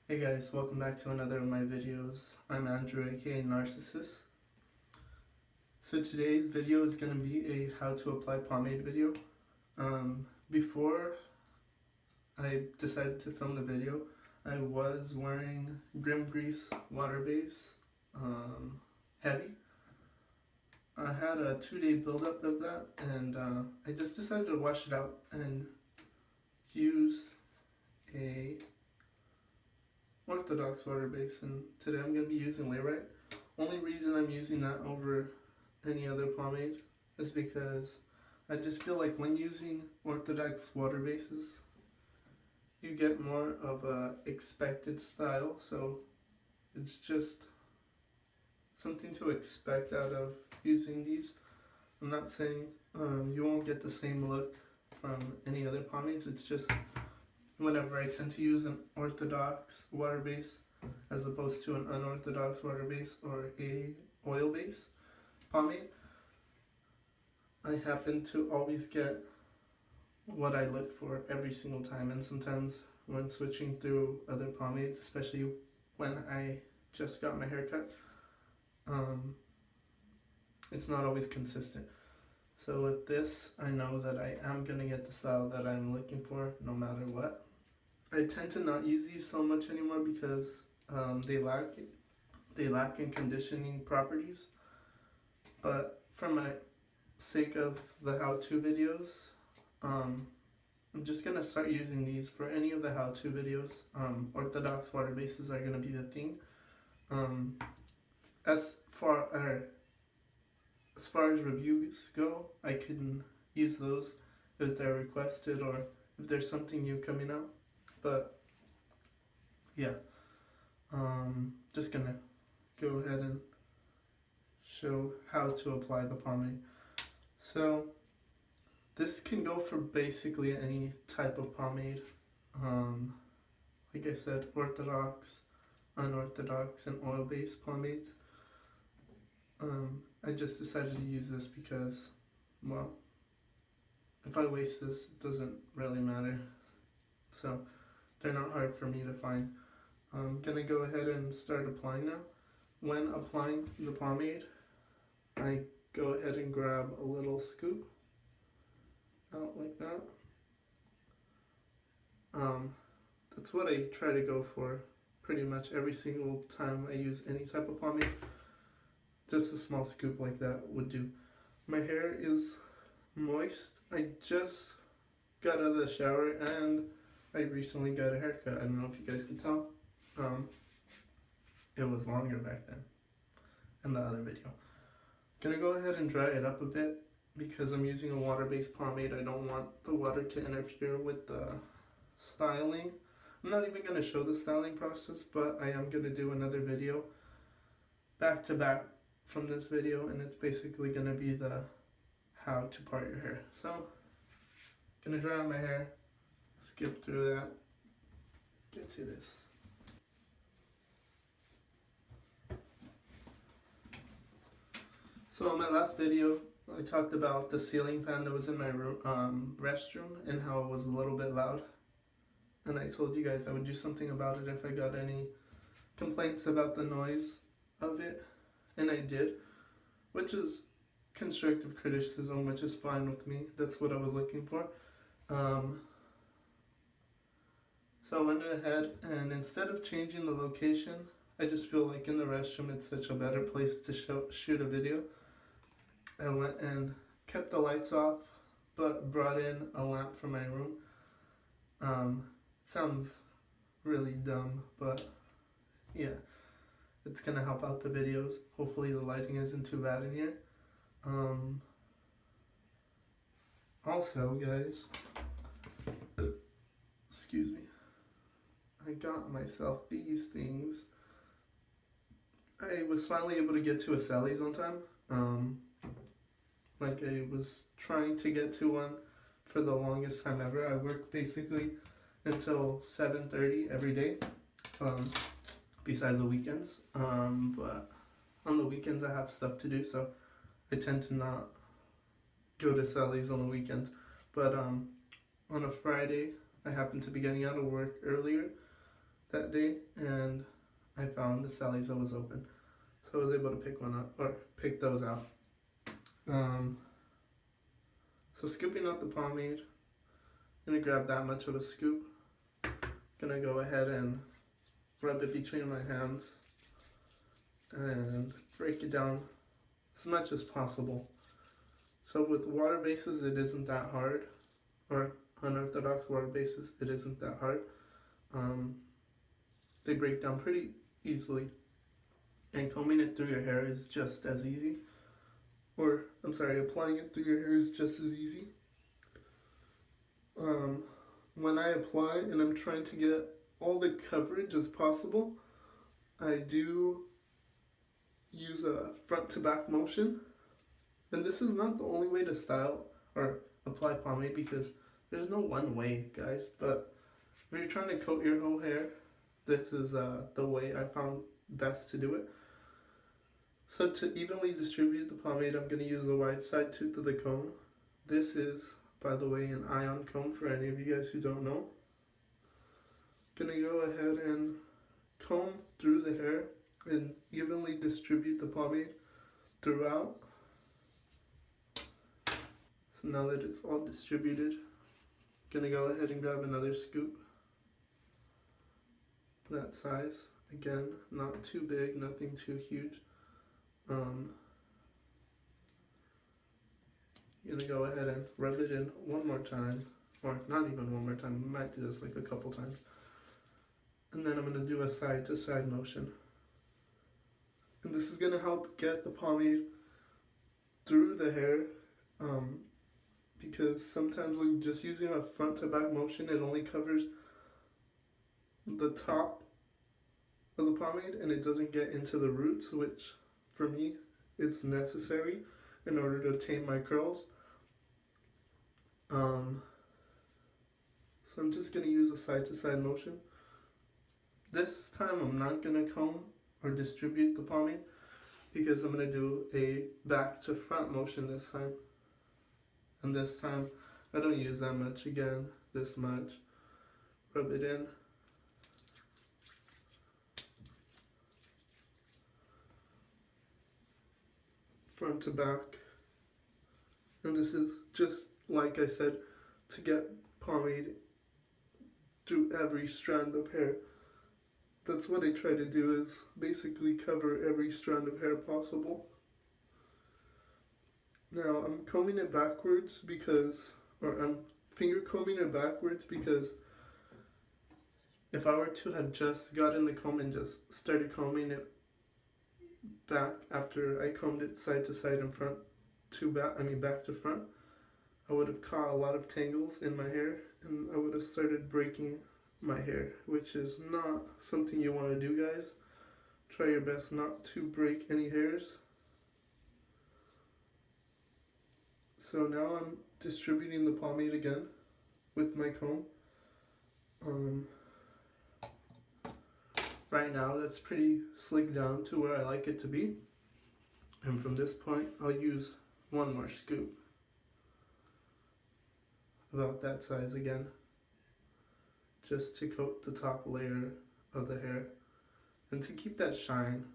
Hey guys, welcome back to another of my videos. I'm Andrew, aka Narcissist. So today's video is going to be a how to apply pomade video. Before I decided to film the video, I was wearing Grim Grease water base, heavy. I had a 2-day buildup of that, and I just decided to wash it out and use a orthodox water base, and today I'm going to be using Layrite. Only reason I'm using that over any other pomade is because I just feel like when using orthodox water bases, you get more of a expected style, so it's just something to expect out of using these. I'm not saying you won't get the same look from any other pomades, it's just whenever I tend to use an orthodox water base as opposed to an unorthodox water base or a oil base pomade, I happen to always get what I look for every single time. And sometimes when switching through other pomades, especially when I just got my hair cut, it's not always consistent. So with this, I know that I am going to get the style that I'm looking for no matter what. I tend to not use these so much anymore because they lack in conditioning properties. But for my sake of the how-to videos, I'm just going to start using these for any of the how-to videos. Orthodox water bases are going to be the thing. As far as reviews go, I can use those if they're requested or if there's something new coming out. But yeah, just gonna go ahead and show how to apply the pomade. So this can go for basically any type of pomade. Like I said, orthodox, unorthodox, and oil-based pomades. I just decided to use this because, well, if I waste this, it doesn't really matter. So they're not hard for me to find. I'm gonna go ahead and start applying now. When applying the pomade, I go ahead and grab a little scoop out like that. That's what I try to go for pretty much every single time I use any type of pomade. Just a small scoop like that would do. My hair is moist. I just got out of the shower and I recently got a haircut. I don't know if you guys can tell. It was longer back then in the other video. Gonna go ahead and dry it up a bit because I'm using a water-based pomade. I don't want the water to interfere with the styling. I'm not even gonna show the styling process, but I am gonna do another video back to back from this video, and it's basically gonna be the how to part your hair. So, gonna dry out my hair, skip through that, get to this. So in my last video, I talked about the ceiling fan that was in my room, restroom and how it was a little bit loud. And I told you guys I would do something about it if I got any complaints about the noise of it. And I did, which is constructive criticism, which is fine with me. That's what I was looking for. So I went ahead and instead of changing the location, I just feel like in the restroom it's such a better place to shoot a video. I went and kept the lights off, but brought in a lamp from my room. Sounds really dumb, but yeah, it's gonna help out the videos. Hopefully the lighting isn't too bad in here. Also, guys, excuse me, I got myself these things. I was finally able to get to a Sally's on time. Like I was trying to get to one for the longest time ever. I worked basically until 7:30 every day, besides the weekends. But on the weekends I have stuff to do, so I tend to not go to Sally's on the weekends. But on a Friday, I happened to be getting out of work earlier that day, and I found the Sally's that was open, so I was able to pick one up, or pick those out. So scooping out the pomade, I'm gonna grab that much of a scoop. Gonna go ahead and rub it between my hands and break it down as much as possible. So with water bases, it isn't that hard, or unorthodox water bases, it isn't that hard. They break down pretty easily, and combing it through your hair is just as easy. Or, I'm sorry, applying it through your hair is just as easy. When I apply and I'm trying to get all the coverage as possible, I do use a front to back motion. And this is not the only way to style or apply pomade, because there's no one way, guys. But if you're trying to coat your whole hair, this is the way I found best to do it. So to evenly distribute the pomade, I'm going to use the wide side tooth of the comb. This is, by the way, an ion comb for any of you guys who don't know. I'm going to go ahead and comb through the hair and evenly distribute the pomade throughout. So now that it's all distributed, I'm going to go ahead and grab another scoop. That size. Again, not too big, nothing too huge. I'm gonna go ahead and rub it in one more time, or not even one more time, I might do this like a couple times. And then I'm gonna do a side to side motion. And this is gonna help get the pomade through the hair, because sometimes when just using a front to back motion, it only covers the top of the pomade and it doesn't get into the roots, which for me it's necessary in order to tame my curls. So I'm just going to use a side to side motion. This time I'm not going to comb or distribute the pomade, because I'm going to do a back to front motion this time. And this time I don't use that much, again, this much. Rub it in. Front to back. And this is just, like I said, to get pomade through every strand of hair. That's what I try to do, is basically cover every strand of hair possible. Now I'm combing it backwards because, or I'm finger combing it backwards because if I were to have just gotten the comb and just started combing it back after I combed it side to side and front to back, back to front, I would have caught a lot of tangles in my hair and I would have started breaking my hair, which is not something you want to do, guys. Try your best not to break any hairs. So now I'm distributing the pomade again with my comb. Right now that's pretty slicked down to where I like it to be. And from this point I'll use one more scoop. About that size again. Just to coat the top layer of the hair and to keep that shine,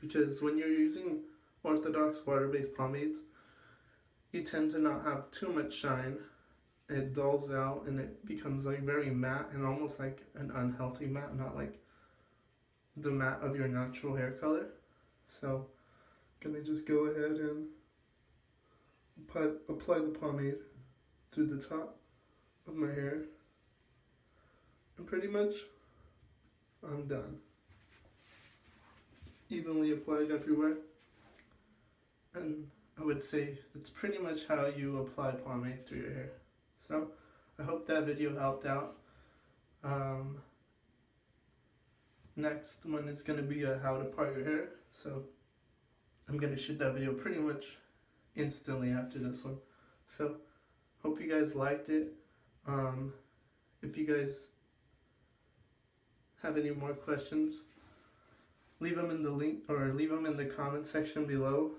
because when you're using orthodox water-based pomades, you tend to not have too much shine. It dulls out and it becomes like very matte and almost like an unhealthy matte, not like the matte of your natural hair color. So I'm gonna just go ahead and apply the pomade through the top of my hair. And pretty much, I'm done. Evenly applied everywhere. And I would say that's pretty much how you apply pomade through your hair. So, I hope that video helped out. Next one is going to be how to part your hair. So, I'm going to shoot that video pretty much instantly after this one. So, hope you guys liked it. If you guys have any more questions, leave them in the link or leave them in the comment section below.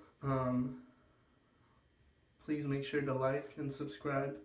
Please make sure to like and subscribe.